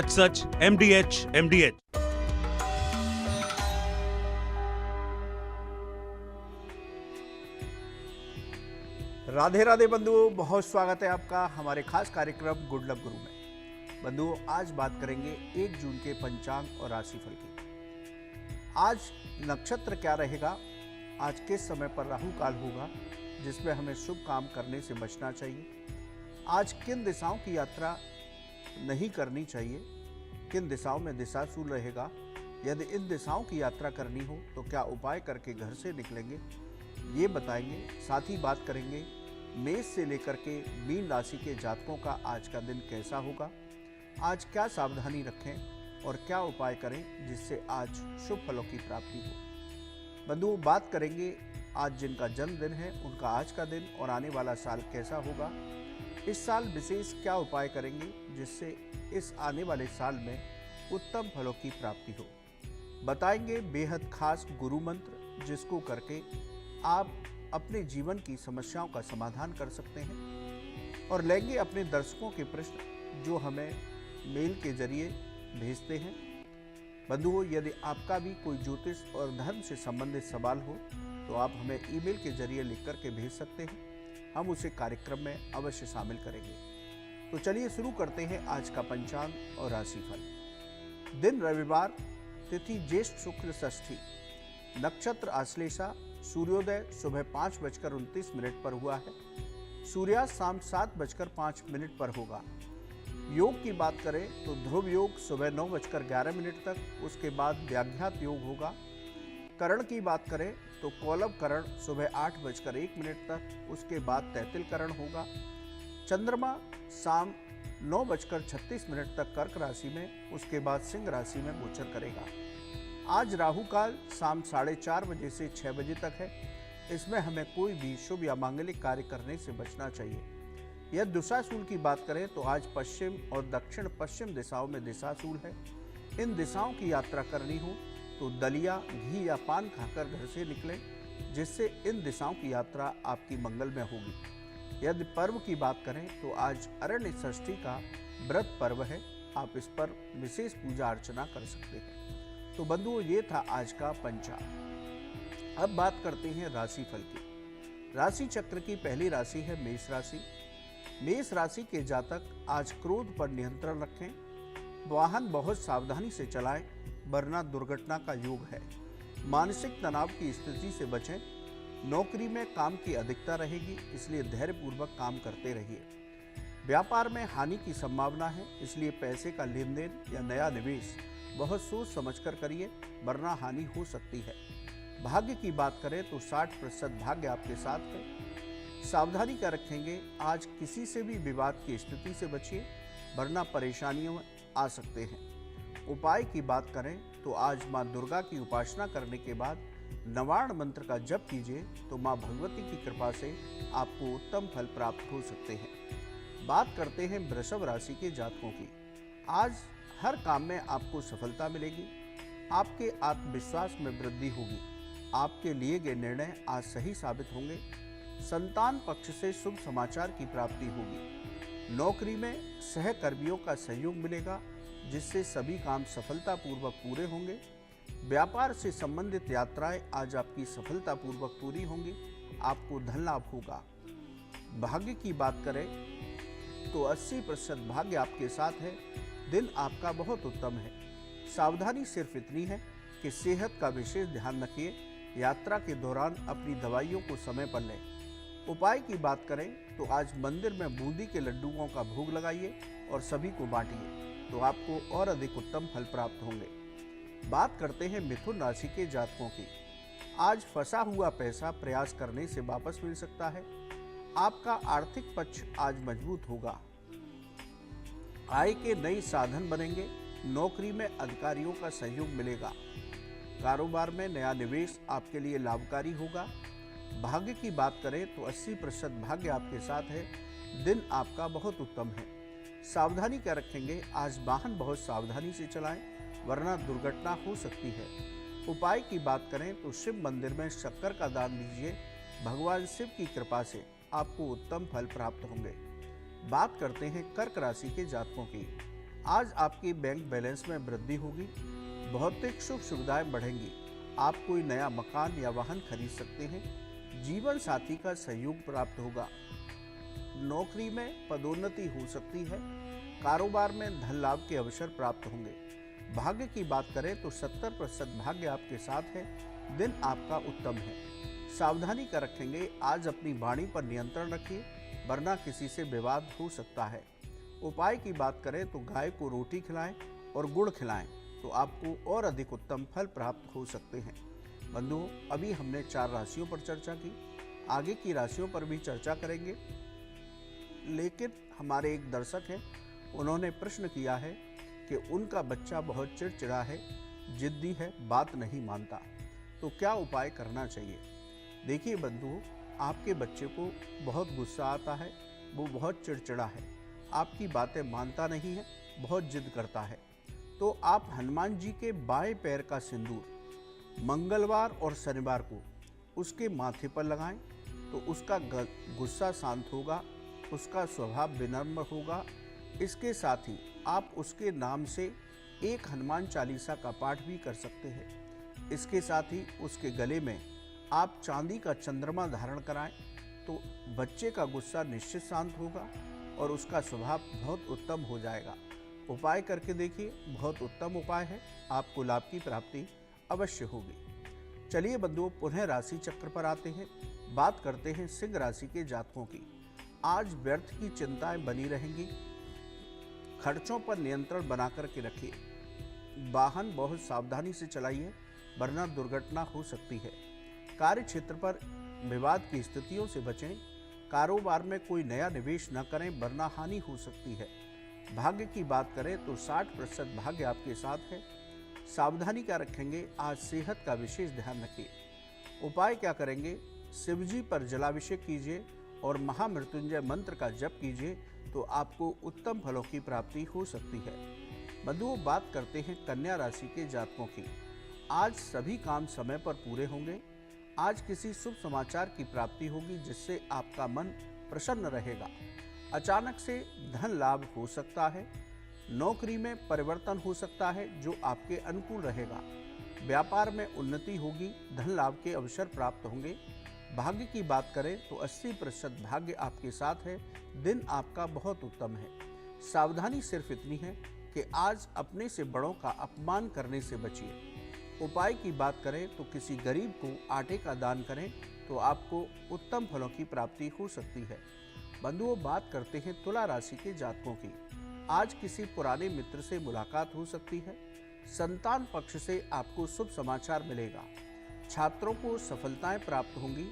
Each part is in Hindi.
सच MDH MDH। राधे राधे बंधुओं, बहुत स्वागत है आपका हमारे खास कार्यक्रम गुड लक गुरु में। बंधुओं, आज बात करेंगे 1 जून के पंचांग और राशिफल की। आज नक्षत्र क्या रहेगा, आज किस समय पर राहु काल होगा जिसमें हमें शुभ काम करने से बचना चाहिए, आज किन दिशाओं की यात्रा नहीं करनी चाहिए, किन दिशाओं में दिशाशूल रहेगा, यदि इन दिशाओं की यात्रा करनी हो तो क्या उपाय करके घर से निकलेंगे, ये बताएंगे। साथ ही बात करेंगे मेष से लेकर के मीन राशि के जातकों का आज का दिन कैसा होगा, आज क्या सावधानी रखें और क्या उपाय करें जिससे आज शुभ फलों की प्राप्ति हो। बंधुओं, बात करेंगे आज जिनका जन्मदिन है उनका आज का दिन और आने वाला साल कैसा होगा, इस साल विशेष क्या उपाय करेंगे जिससे इस आने वाले साल में उत्तम फलों की प्राप्ति हो। बताएंगे बेहद खास गुरु मंत्र जिसको करके आप अपने जीवन की समस्याओं का समाधान कर सकते हैं, और लेंगे अपने दर्शकों के प्रश्न जो हमें मेल के जरिए भेजते हैं। बंधुओं, यदि आपका भी कोई ज्योतिष और धर्म से संबंधित सवाल हो तो आप हमें ईमेल के जरिए लिख करके भेज सकते हैं, हम उसे कार्यक्रम में अवश्य शामिल करेंगे। तो चलिए शुरू करते हैं आज का पंचांग और राशिफल। दिन रविवार, तिथि ज्येष्ठ शुक्ल षष्ठी, नक्षत्र आश्लेषा, सूर्योदय सुबह 5:29 पर हुआ है, सूर्यास्त शाम 7:05 पर होगा। योग की बात करें तो ध्रुव योग सुबह 9:11 तक, उसके बाद व्याघ्यात योग होगा। करण की बात करें तो कौलव करण सुबह 8:01 तक, उसके बाद तैतिल करण होगा। चंद्रमा शाम 9:36 तक कर्क राशि में, उसके बाद सिंह राशि में गोचर करेगा। आज राहु काल शाम 4:30 बजे से 6 बजे तक है, इसमें हमें कोई भी शुभ या मांगलिक कार्य करने से बचना चाहिए। यह दिशाशूल की बात करें तो आज पश्चिम और दक्षिण पश्चिम दिशाओं में दिशाशूल है। इन दिशाओं की यात्रा करनी हो तो दलिया, घी या पान खाकर घर से निकलें, जिससे इन दिशाओं की यात्रा आपकी मंगल में होगी। यदि पर्व की बात करें तो आज अरण्य षष्ठी का व्रत पर्व है, आप इस पर विशेष पूजा अर्चना कर सकते हैं। तो बंधुओं, ये था आज का पंचांग। अब बात करते हैं राशिफल की। राशि चक्र की पहली राशि है मेष राशि। मेष राशि के जातक आज क्रोध पर नियंत्रण रखें, वाहन बहुत सावधानी से चलाएं वरना दुर्घटना का योग है। मानसिक तनाव की स्थिति से बचें, नौकरी में काम की अधिकता रहेगी, इसलिए धैर्यपूर्वक काम करते रहिए। व्यापार में हानि की संभावना है, इसलिए पैसे का लेन देन या नया निवेश बहुत सोच समझकर करिए वरना हानि हो सकती है। भाग्य की बात करें तो 60% भाग्य आपके साथ है। सावधानी का रखेंगे, आज किसी से भी विवाद की स्थिति से बचिए वरना परेशानियों में आ सकते हैं। उपाय की बात करें तो आज मां दुर्गा की उपासना करने के बाद नवार्ण मंत्र का जप कीजिए तो मां भगवती की कृपा से आपको उत्तम फल प्राप्त हो सकते हैं। बात करते हैं वृषभ राशि के जातकों की। आज हर काम में आपको सफलता मिलेगी, आपके आत्मविश्वास में वृद्धि होगी, आपके लिए गए निर्णय आज सही साबित होंगे। संतान पक्ष से शुभ समाचार की प्राप्ति होगी। नौकरी में सहकर्मियों का सहयोग मिलेगा जिससे सभी काम सफलतापूर्वक पूरे होंगे। व्यापार से संबंधित यात्राएं आज आपकी सफलतापूर्वक पूरी होंगी, आपको धन लाभ होगा। भाग्य की बात करें तो 80% भाग्य आपके साथ है, दिन आपका बहुत उत्तम है। सावधानी सिर्फ इतनी है कि सेहत का विशेष ध्यान रखिए, यात्रा के दौरान अपनी दवाइयों को समय पर लें। उपाय की बात करें तो आज मंदिर में बूंदी के लड्डुओं का भोग लगाइए और सभी को बांटिए तो आपको और अधिक उत्तम फल प्राप्त होंगे। बात करते हैं मिथुन राशि के जातकों की। आज फंसा हुआ पैसा प्रयास करने से वापस मिल सकता है। आपका आर्थिक पक्ष आज मजबूत होगा, आय के नए साधन बनेंगे, नौकरी में अधिकारियों का सहयोग मिलेगा, कारोबार में नया निवेश आपके लिए लाभकारी होगा। भाग्य की बात करें तो 80% भाग्य आपके साथ है, दिन आपका बहुत उत्तम है। सावधानी क्या रखेंगे, आज वाहन बहुत सावधानी से चलाएं वरना दुर्घटना हो सकती है। उपाय की बात करें तो शिव मंदिर में शक्कर का दान दीजिए, भगवान शिव की कृपा से आपको उत्तम फल प्राप्त होंगे। बात करते हैं कर्क राशि के जातकों की। आज आपकी बैंक बैलेंस में वृद्धि होगी, भौतिक सुख सुविधाएं बढ़ेंगी, आप कोई नया मकान या वाहन खरीद सकते हैं, जीवन साथी का सहयोग प्राप्त होगा, नौकरी में पदोन्नति हो सकती है, कारोबार में धन लाभ के अवसर प्राप्त होंगे। भाग्य की बात करें तो 70% भाग्य आपके साथ है, दिन आपका उत्तम है। सावधानी का रखेंगे, आज अपनी वाणी पर नियंत्रण रखिए, वरना किसी से विवाद हो सकता है। उपाय की बात करें तो गाय को रोटी खिलाएं और गुड़ खिलाएं तो आपको और अधिक उत्तम फल प्राप्त हो सकते हैं। बंधुओं, अभी हमने 4 राशियों पर चर्चा की, आगे की राशियों पर भी चर्चा करेंगे। लेकिन हमारे एक दर्शक हैं, उन्होंने प्रश्न किया है कि उनका बच्चा बहुत चिड़चिड़ा है, जिद्दी है, बात नहीं मानता, तो क्या उपाय करना चाहिए। देखिए बंधुओं, आपके बच्चे को बहुत गुस्सा आता है, वो बहुत चिड़चिड़ा है, आपकी बातें मानता नहीं है, बहुत जिद करता है, तो आप हनुमान जी के बाएं पैर का सिंदूर मंगलवार और शनिवार को उसके माथे पर लगाएं तो उसका गुस्सा शांत होगा, उसका स्वभाव विनम्र होगा। इसके साथ ही आप उसके नाम से एक हनुमान चालीसा का पाठ भी कर सकते हैं। इसके साथ ही उसके गले में आप चांदी का चंद्रमा धारण कराएं तो बच्चे का गुस्सा निश्चित शांत होगा और उसका स्वभाव बहुत उत्तम हो जाएगा। उपाय करके देखिए, बहुत उत्तम उपाय है, आपको लाभ की प्राप्ति अवश्य होगी। चलिए बंधुओं, पुनः राशि चक्र पर आते हैं। बात करते हैं सिंह राशि के जातकों की। आज व्यर्थ की चिंताएं बनी रहेंगी, खर्चों पर नियंत्रण बनाकर के रखिए, वाहन बहुत सावधानी से चलाइए वरना दुर्घटना हो सकती है। कार्य क्षेत्र पर विवाद की स्थितियों से बचें, कारोबार में कोई नया निवेश न करें वरना हानि हो सकती है। भाग्य की बात करें तो 60% भाग्य आपके साथ है। सावधानी क्या रखेंगे, आज सेहत का विशेष ध्यान रखिए। उपाय क्या करेंगे, शिवजी पर जलाभिषेक कीजिए और महामृत्युंजय मंत्र का जप कीजिए तो आपको उत्तम फलों की प्राप्ति हो सकती है। बंधुओं, बात करते हैं कन्या राशि के जातकों की। आज सभी काम समय पर पूरे होंगे। आज किसी शुभ समाचार की प्राप्ति होगी जिससे आपका मन प्रसन्न रहेगा। अचानक से धन लाभ हो सकता है। नौकरी में परिवर्तन हो सकता है जो आपके अनुकूल रहेगा। व्यापार में उन्नति होगी, धन लाभ के अवसर प्राप्त होंगे। भाग्य की बात करें तो 80% भाग्य आपके साथ है, दिन आपका बहुत उत्तम है। सावधानी सिर्फ इतनी है कि आज अपने से बड़ों का अपमान करने से बचिए। उपाय की बात करें तो किसी गरीब को आटे का दान करें तो आपको उत्तम फलों की प्राप्ति हो सकती है। बंधुओं, बात करते हैं तुला राशि के जातकों की। आज किसी पुराने मित्र से मुलाकात हो सकती है। संतान पक्ष से आपको शुभ समाचार मिलेगा। छात्रों को सफलताएं प्राप्त होंगी।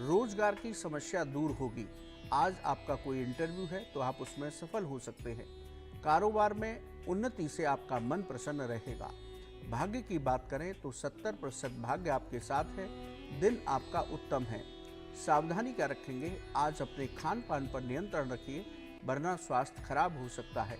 रोजगार की समस्या दूर होगी। आज आपका कोई इंटरव्यू है तो आप उसमें सफल हो सकते हैं। कारोबार में उन्नति से आपका मन प्रसन्न रहेगा। भाग्य की बात करें तो 70% भाग्य आपके साथ है, दिन आपका उत्तम है। सावधानी क्या रखेंगे, आज अपने खान पान पर नियंत्रण रखिए वरना स्वास्थ्य खराब हो सकता है।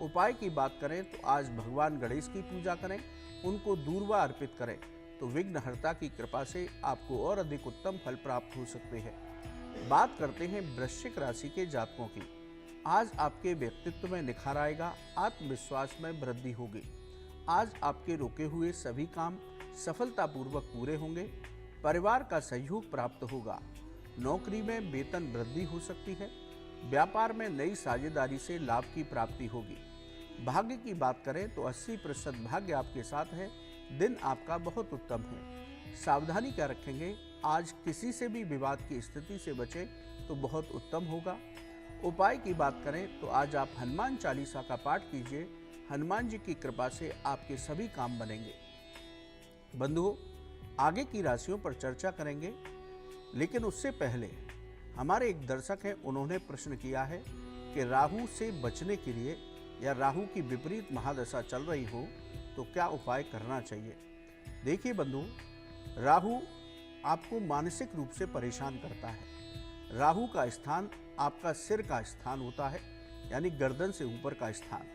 उपाय की बात करें तो आज भगवान गणेश की पूजा करें, उनको दूर्वा अर्पित करें तो विघ्नहर्ता की कृपा से आपको और अधिक उत्तम फल प्राप्त हो सकते हैं। बात करते हैं वृश्चिक राशि के जातकों की। आज आपके व्यक्तित्व में निखार आएगा, आत्मविश्वास में वृद्धि होगी। आज आपके रुके हुए सभी काम सफलतापूर्वक पूरे होंगे। परिवार का सहयोग प्राप्त होगा। नौकरी में वेतन वृद्धि हो सकती है। व्यापार में नई साझेदारी से लाभ की प्राप्ति होगी। भाग्य की बात करें तो 80% भाग्य आपके साथ है, दिन आपका बहुत उत्तम है। सावधानी क्या रखेंगे, आज किसी से भी विवाद की स्थिति से बचें तो बहुत उत्तम होगा। उपाय की बात करें तो आज आप हनुमान चालीसा का पाठ कीजिए, हनुमान जी की कृपा से आपके सभी काम बनेंगे। बंधुओं, आगे की राशियों पर चर्चा करेंगे, लेकिन उससे पहले हमारे एक दर्शक हैं, उन्होंने प्रश्न किया है कि राहु से बचने के लिए या राहु की विपरीत महादशा चल रही हो तो क्या उपाय करना चाहिए। देखिए बंधु, राहु आपको मानसिक रूप से परेशान करता है। राहु का स्थान आपका सिर का स्थान होता है, यानी गर्दन से ऊपर का स्थान।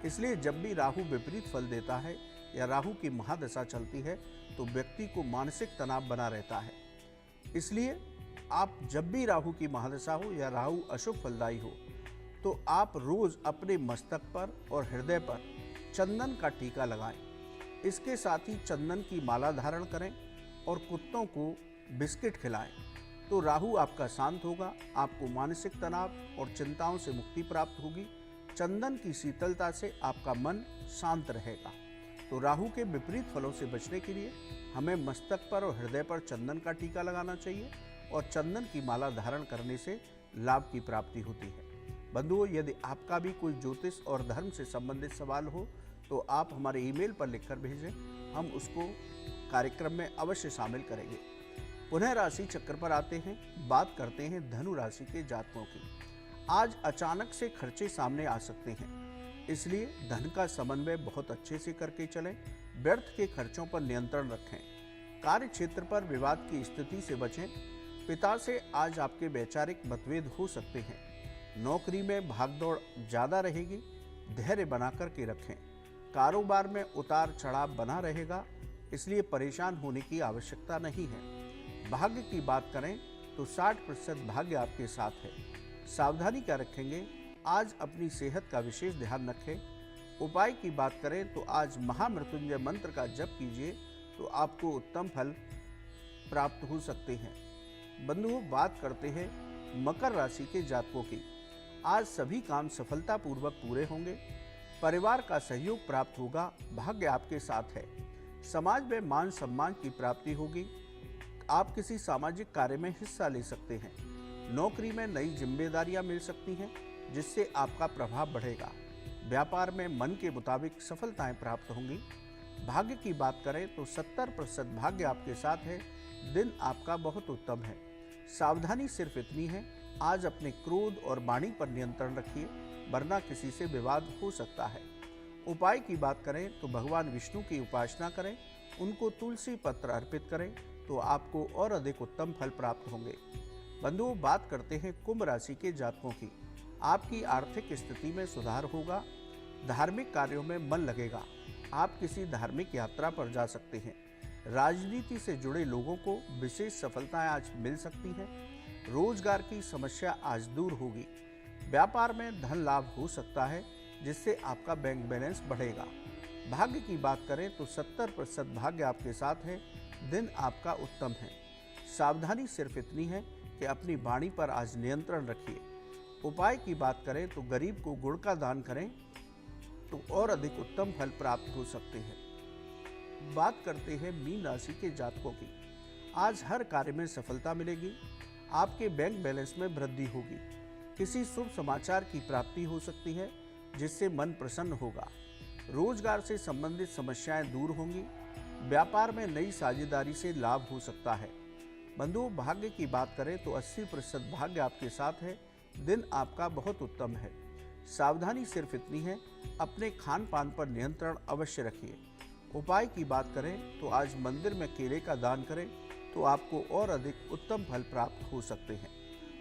इसलिए जब भी राहु विपरीत फल देता है या राहु की महादशा चलती है तो व्यक्ति को मानसिक तनाव बना रहता है। इसलिए आप जब भी राहु की महादशा हो या राहु अशुभ फलदायी हो तो आप रोज अपने मस्तक पर और हृदय पर चंदन का टीका लगाएं। इसके साथ ही चंदन की माला धारण करें और कुत्तों को बिस्किट खिलाएं। तो राहु आपका शांत होगा, आपको मानसिक तनाव और चिंताओं से मुक्ति प्राप्त होगी। चंदन की शीतलता से आपका मन शांत रहेगा। तो राहु के विपरीत फलों से बचने के लिए हमें मस्तक पर और हृदय पर चंदन का टीका लगाना चाहिए और चंदन की माला धारण करने से लाभ की प्राप्ति होती है। बंधुओं, यदि आपका भी कोई ज्योतिष और धर्म से संबंधित सवाल हो तो आप हमारे ईमेल पर लिखकर भेजें, हम उसको कार्यक्रम में अवश्य शामिल करेंगे। पुनः राशि चक्र पर आते हैं, बात करते हैं धनु राशि के जातकों की। आज अचानक से खर्चे सामने आ सकते हैं, इसलिए धन का समन्वय बहुत अच्छे से करके चलें। व्यर्थ के खर्चों पर नियंत्रण रखें। कार्य क्षेत्र पर विवाद की स्थिति से बचें। पिता से आज आपके वैचारिक मतभेद हो सकते हैं। नौकरी में भागदौड़ ज़्यादा रहेगी, धैर्य बनाकर के रखें। कारोबार में उतार चढ़ाव बना रहेगा, इसलिए परेशान होने की आवश्यकता नहीं है। भाग्य की बात करें तो 60% भाग्य आपके साथ है। सावधानी क्या रखेंगे? आज अपनी सेहत का विशेष ध्यान रखें। उपाय की बात करें तो आज महामृत्युंजय मंत्र का जप कीजिए तो आपको उत्तम फल प्राप्त हो सकते हैं। बंधुओं, बात करते हैं मकर राशि के जातकों की। आज सभी काम सफलतापूर्वक पूरे होंगे। परिवार का सहयोग प्राप्त होगा। भाग्य आपके साथ है। समाज में मान सम्मान की प्राप्ति होगी। आप किसी सामाजिक कार्य में हिस्सा ले सकते हैं। नौकरी में नई जिम्मेदारियां मिल सकती हैं, जिससे आपका प्रभाव बढ़ेगा। व्यापार में मन के मुताबिक सफलताएं प्राप्त होंगी। भाग्य की बात करें तो 70% भाग्य आपके साथ है। दिन आपका बहुत उत्तम है। सावधानी सिर्फ इतनी है, आज अपने क्रोध और वाणी पर नियंत्रण रखिए, वरना किसी से विवाद हो सकता है। उपाय की बात करें तो भगवान विष्णु की उपासना करें, उनको तुलसी पत्र अर्पित करें तो आपको और अधिक उत्तम फल प्राप्त होंगे। बंधुओं, बात करते हैं कुंभ राशि के जातकों की। आपकी आर्थिक स्थिति में सुधार होगा। धार्मिक कार्यों में मन लगेगा। आप किसी धार्मिक यात्रा पर जा सकते हैं। राजनीति से जुड़े लोगों को विशेष सफलताएं आज मिल सकती हैं। रोजगार की समस्या आज दूर होगी। व्यापार में धन लाभ हो सकता है, जिससे आपका बैंक बैलेंस बढ़ेगा। भाग्य की बात करें तो 70% भाग्य आपके साथ है। दिन आपका उत्तम है। सावधानी सिर्फ इतनी है कि अपनी वाणी पर आज नियंत्रण रखिए। उपाय की बात करें तो गरीब को गुड़ का दान करें तो और अधिक उत्तम फल प्राप्त हो सकते हैं। बात करते हैं मीन राशि के जातकों की। आज हर कार्य में सफलता मिलेगी। आपके बैंक बैलेंस में वृद्धि होगी। किसी शुभ समाचार की प्राप्ति हो सकती है, जिससे मन प्रसन्न होगा। रोजगार से संबंधित समस्याएं दूर होंगी। व्यापार में नई साझेदारी से लाभ हो सकता है। बंधुओं, भाग्य की बात करें तो 80% भाग्य आपके साथ है। दिन आपका बहुत उत्तम है। सावधानी सिर्फ इतनी है, अपने खान पान पर नियंत्रण अवश्य रखिए। उपाय की बात करें तो आज मंदिर में केले का दान करें तो आपको और अधिक उत्तम फल प्राप्त हो सकते हैं।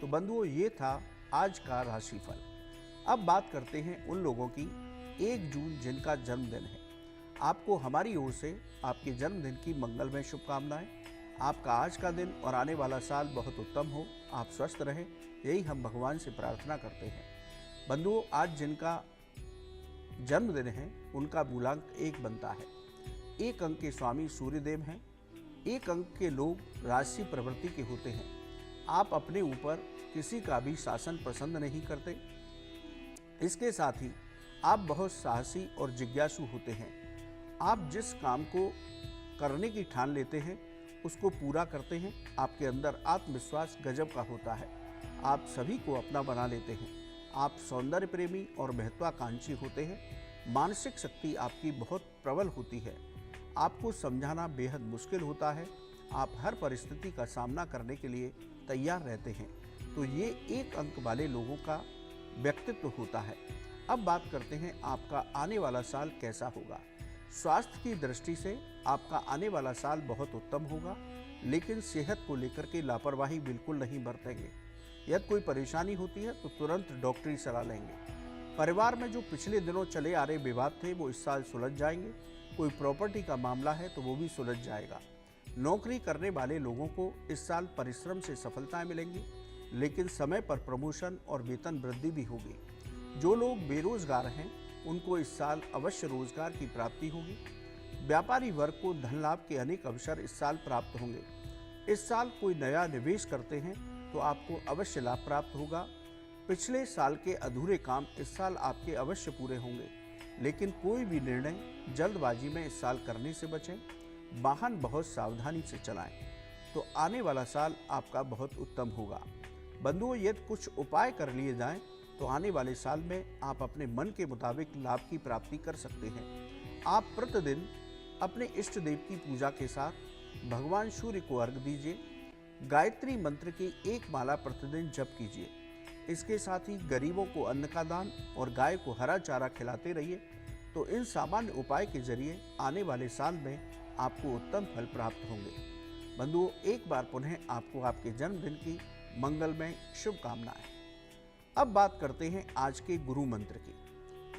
तो बंधुओं, ये था आज का राशिफल। अब बात करते हैं उन लोगों की 1 जून जिनका जन्मदिन है। आपको हमारी ओर से आपके जन्मदिन की मंगलमय शुभकामनाएं। आपका आज का दिन और आने वाला साल बहुत उत्तम हो। आप स्वस्थ रहें, यही हम भगवान से प्रार्थना करते हैं। बंधुओं, आज जिनका जन्मदिन है उनका मूलांक 1 बनता है। 1 अंक के स्वामी सूर्यदेव हैं। 1 अंक के लोग राजसी प्रवृत्ति के होते हैं। आप अपने ऊपर किसी का भी शासन पसंद नहीं करते। इसके साथ ही आप बहुत साहसी और जिज्ञासु होते हैं। आप जिस काम को करने की ठान लेते हैं उसको पूरा करते हैं। आपके अंदर आत्मविश्वास गजब का होता है। आप सभी को अपना बना लेते हैं। आप सौंदर्य प्रेमी और महत्वाकांक्षी होते हैं। मानसिक शक्ति आपकी बहुत प्रबल होती है। आपको समझाना बेहद मुश्किल होता है। आप हर परिस्थिति का सामना करने के लिए तैयार रहते हैं। तो ये 1 अंक वाले लोगों का व्यक्तित्व होता है। अब बात करते हैं आपका आने वाला साल कैसा होगा। स्वास्थ्य की दृष्टि से आपका आने वाला साल बहुत उत्तम होगा, लेकिन सेहत को लेकर के लापरवाही बिल्कुल नहीं बरतेंगे। यदि कोई परेशानी होती है तो तुरंत डॉक्टरी सलाह लेंगे। परिवार में जो पिछले दिनों चले आ रहे विवाद थे वो इस साल सुलझ जाएंगे। कोई प्रॉपर्टी का मामला है तो वो भी सुलझ जाएगा। नौकरी करने वाले लोगों को इस साल परिश्रम से सफलताएं मिलेंगी, लेकिन समय पर प्रमोशन और वेतन वृद्धि भी होगी। जो लोग बेरोजगार हैं उनको इस साल अवश्य रोजगार की प्राप्ति होगी। व्यापारी वर्ग को धन लाभ के अनेक अवसर इस साल प्राप्त होंगे। इस साल कोई नया निवेश करते हैं तो आपको अवश्य लाभ प्राप्त होगा। पिछले साल के अधूरे काम इस साल आपके अवश्य पूरे होंगे, लेकिन कोई भी निर्णय जल्दबाजी में इस साल करने से बचें। वाहन बहुत सावधानी से चलाएं तो आने वाला साल आपका बहुत उत्तम होगा। बंधुओं, यदि कुछ उपाय कर लिए जाएं तो आने वाले साल में आप अपने मन के मुताबिक लाभ की प्राप्ति कर सकते हैं। आप प्रतिदिन अपने इष्ट देव की पूजा के साथ भगवान सूर्य को अर्घ दीजिए। गायत्री मंत्र की एक माला प्रतिदिन जप कीजिए। इसके साथ ही गरीबों को अन्न का दान और गाय को हरा चारा खिलाते रहिए। तो इन सामान्य उपाय के जरिए आने वाले साल में आपको उत्तम फल प्राप्त होंगे। बंधुओं, एक बार पुनः आपको आपके जन्मदिन की मंगलमय शुभकामनाएं। अब बात करते हैं आज के गुरु मंत्र की।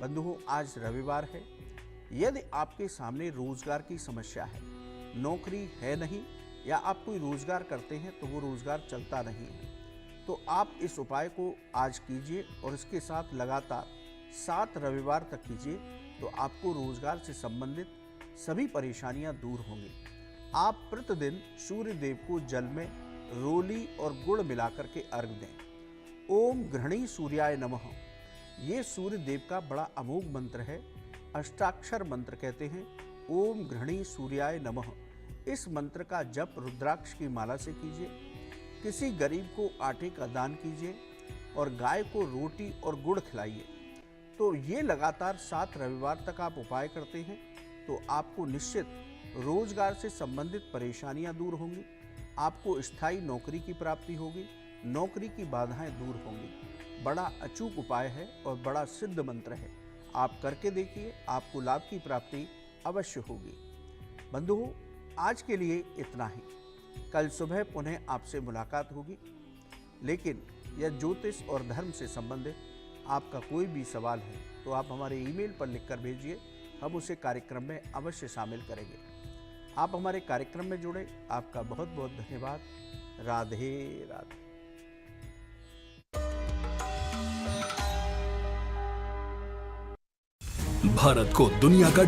बंधुओं, आज रविवार है। यदि आपके सामने रोजगार की समस्या है, नौकरी है नहीं, या आप कोई रोजगार करते हैं तो वो रोजगार चलता नहीं है, तो आप इस उपाय को आज कीजिए और इसके साथ लगातार 7 रविवार तक कीजिए तो आपको रोजगार से संबंधित सभी परेशानियां दूर होंगी। आप प्रतिदिन सूर्य देव को जल में रोली और गुड़ मिलाकर के अर्घ दें। ओम गृहणी सूर्याय नमः, ये सूर्य देव का बड़ा अमोघ मंत्र है। अष्टाक्षर मंत्र कहते हैं। ओम गृहणी सूर्याय नमः, इस मंत्र का जप रुद्राक्ष की माला से कीजिए। किसी गरीब को आटे का दान कीजिए और गाय को रोटी और गुड़ खिलाइए। तो ये लगातार 7 रविवार तक आप उपाय करते हैं तो आपको निश्चित रोजगार से संबंधित परेशानियां दूर होंगी। आपको स्थायी नौकरी की प्राप्ति होगी। नौकरी की बाधाएं दूर होंगी। बड़ा अचूक उपाय है और बड़ा सिद्ध मंत्र है। आप करके देखिए, आपको लाभ की प्राप्ति अवश्य होगी। बंधुओं, आज के लिए इतना ही। कल सुबह पुनः आपसे मुलाकात होगी। लेकिन यह ज्योतिष और धर्म से संबंधित आपका कोई भी सवाल है तो आप हमारे ईमेल पर लिखकर भेजिए। हम उसे कार्यक्रम में अवश्य शामिल करेंगे। आप हमारे कार्यक्रम में जुड़े, आपका बहुत बहुत धन्यवाद। राधे राधे। भारत को दुनिया का